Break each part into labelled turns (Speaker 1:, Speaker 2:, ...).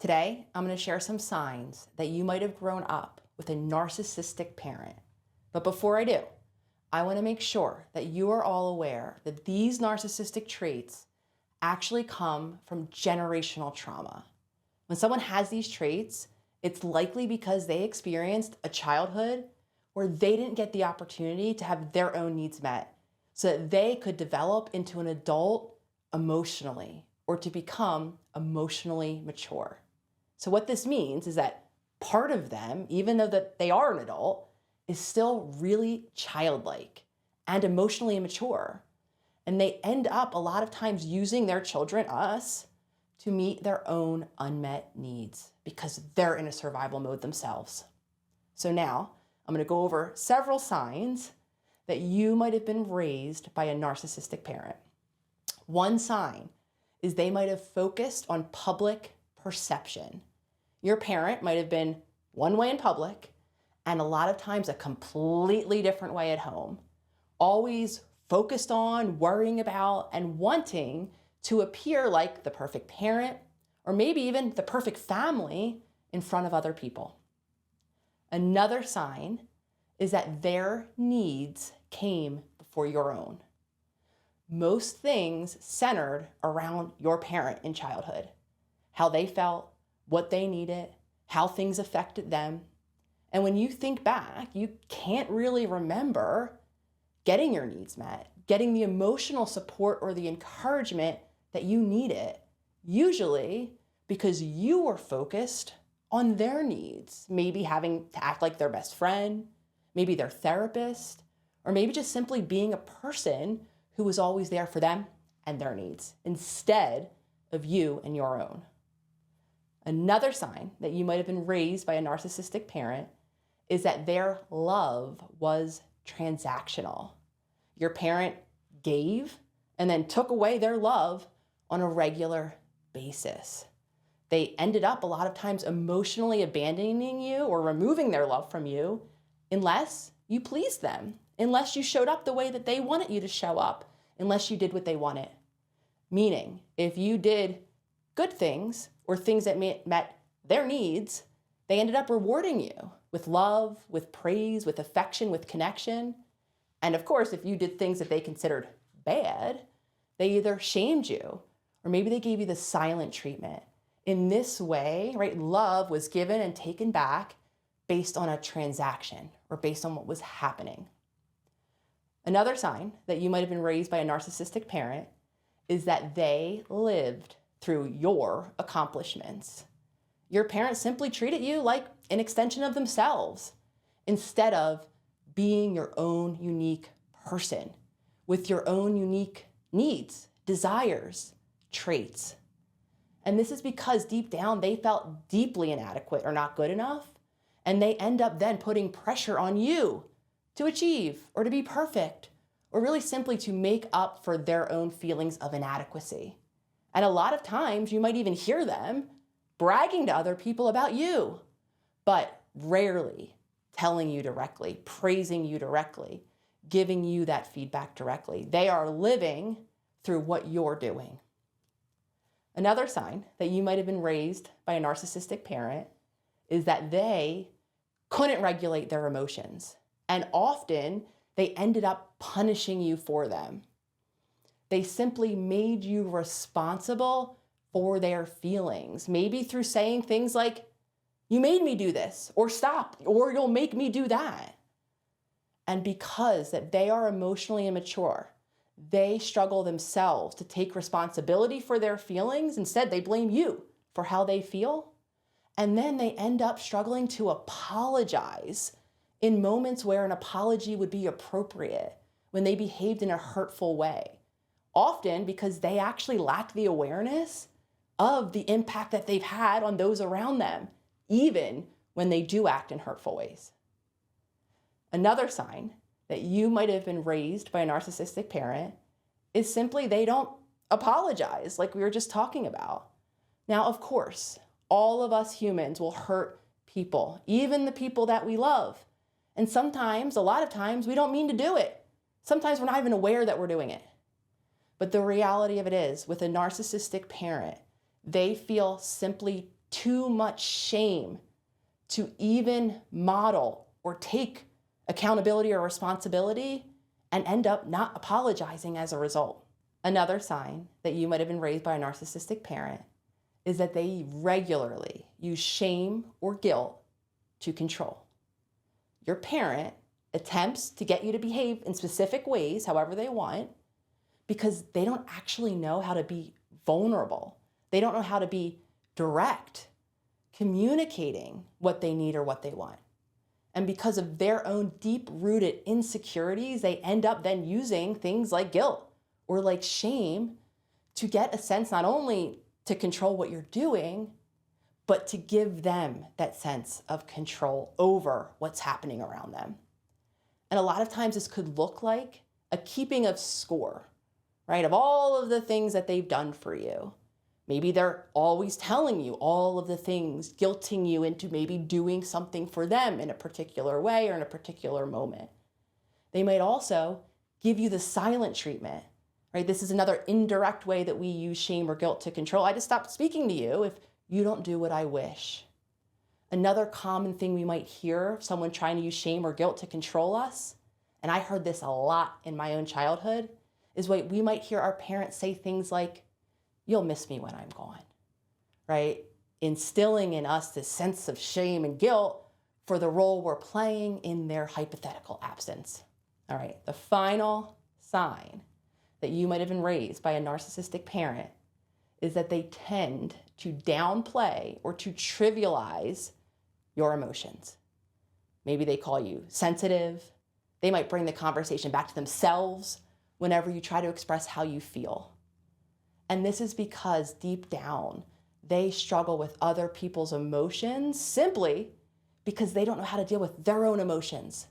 Speaker 1: Today, I'm going to share some signs that you might have grown up with a narcissistic parent. But before I do, I want to make sure that you are all aware that these narcissistic traits actually come from generational trauma. When someone has these traits, it's likely because they experienced a childhood where they didn't get the opportunity to have their own needs met so that they could develop into an adult emotionally or to become emotionally mature. So what this means is that part of them, even though that they are an adult, is still really childlike and emotionally immature. And they end up a lot of times using their children, us, to meet their own unmet needs because they're in a survival mode themselves. So now I'm going to go over several signs that you might have been raised by a narcissistic parent. One sign is they might have focused on public perception. Your parent might have been one way in public and a lot of times a completely different way at home, always focused on, worrying about, and wanting to appear like the perfect parent or maybe even the perfect family in front of other people. Another sign is that their needs came before your own. Most things centered around your parent in childhood, how they felt, what they needed, how things affected them. And when you think back, you can't really remember getting your needs met, getting the emotional support or the encouragement that you needed, usually because you were focused on their needs, maybe having to act like their best friend, maybe their therapist, or maybe just simply being a person who was always there for them and their needs instead of you and your own. Another sign that you might have been raised by a narcissistic parent is that their love was transactional. Your parent gave and then took away their love on a regular basis. They ended up a lot of times emotionally abandoning you or removing their love from you unless you pleased them, unless you showed up the way that they wanted you to show up, unless you did what they wanted. Meaning, if you did good things or things that met their needs, they ended up rewarding you with love, with praise, with affection, with connection. And of course, if you did things that they considered bad, they either shamed you or maybe they gave you the silent treatment. In this way, right, love was given and taken back based on a transaction or based on what was happening. Another sign that you might have been raised by a narcissistic parent is that they lived through your accomplishments. Your parents simply treated you like an extension of themselves instead of being your own unique person with your own unique needs, desires, traits. And this is because deep down they felt deeply inadequate or not good enough, and they end up then putting pressure on you to achieve or to be perfect or really simply to make up for their own feelings of inadequacy. And a lot of times you might even hear them bragging to other people about you, but rarely telling you directly, praising you directly, giving you that feedback directly. They are living through what you're doing. Another sign that you might have been raised by a narcissistic parent is that they couldn't regulate their emotions. And often they ended up punishing you for them. They simply made you responsible for their feelings, maybe through saying things like, "You made me do this," or "Stop," or "You'll make me do that." And because that they are emotionally immature, they struggle themselves to take responsibility for their feelings. Instead, they blame you for how they feel. And then they end up struggling to apologize in moments where an apology would be appropriate when they behaved in a hurtful way. Often because they actually lack the awareness of the impact that they've had on those around them, even when they do act in hurtful ways. Another sign that you might have been raised by a narcissistic parent is simply they don't apologize, like we were just talking about. Now, of course, all of us humans will hurt people, even the people that we love. And sometimes, a lot of times, we don't mean to do it. Sometimes we're not even aware that we're doing it. But the reality of it is, with a narcissistic parent, they feel simply too much shame to even model or take accountability or responsibility and end up not apologizing as a result. Another sign that you might have been raised by a narcissistic parent is that they regularly use shame or guilt to control. Your parent attempts to get you to behave in specific ways, however they want, because they don't actually know how to be vulnerable. They don't know how to be direct, communicating what they need or what they want. And because of their own deep-rooted insecurities, they end up then using things like guilt or like shame to get a sense not only to control what you're doing, but to give them that sense of control over what's happening around them. And a lot of times this could look like a keeping of score, right? Of all of the things that they've done for you. Maybe they're always telling you all of the things, guilting you into maybe doing something for them in a particular way or in a particular moment. They might also give you the silent treatment, right? This is another indirect way that we use shame or guilt to control. I just stopped speaking to you if you don't do what I wish. Another common thing we might hear, someone trying to use shame or guilt to control us, and I heard this a lot in my own childhood, is we might hear our parents say things like, "You'll miss me when I'm gone," right? Instilling in us this sense of shame and guilt for the role we're playing in their hypothetical absence. All right, the final sign that you might have been raised by a narcissistic parent is that they tend to downplay or to trivialize your emotions. Maybe they call you sensitive. They might bring the conversation back to themselves whenever you try to express how you feel. And this is because deep down, they struggle with other people's emotions simply because they don't know how to deal with their own emotions.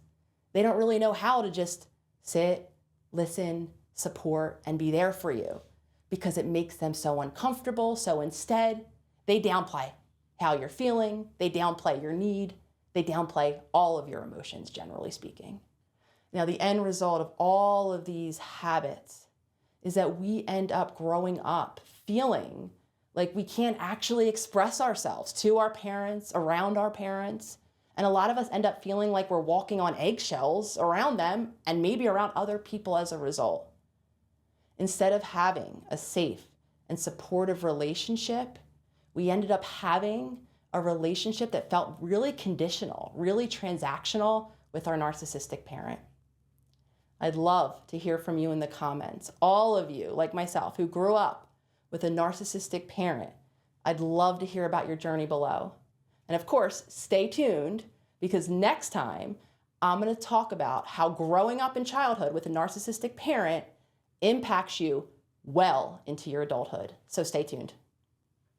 Speaker 1: They don't really know how to just sit, listen, support, and be there for you because it makes them so uncomfortable. So instead, they downplay how you're feeling, they downplay your need, they downplay all of your emotions, generally speaking. Now, the end result of all of these habits is that we end up growing up feeling like we can't actually express ourselves to our parents, around our parents. And a lot of us end up feeling like we're walking on eggshells around them and maybe around other people as a result. Instead of having a safe and supportive relationship, we ended up having a relationship that felt really conditional, really transactional with our narcissistic parent. I'd love to hear from you in the comments. All of you, like myself, who grew up with a narcissistic parent, I'd love to hear about your journey below. And of course, stay tuned because next time I'm going to talk about how growing up in childhood with a narcissistic parent impacts you well into your adulthood. So stay tuned.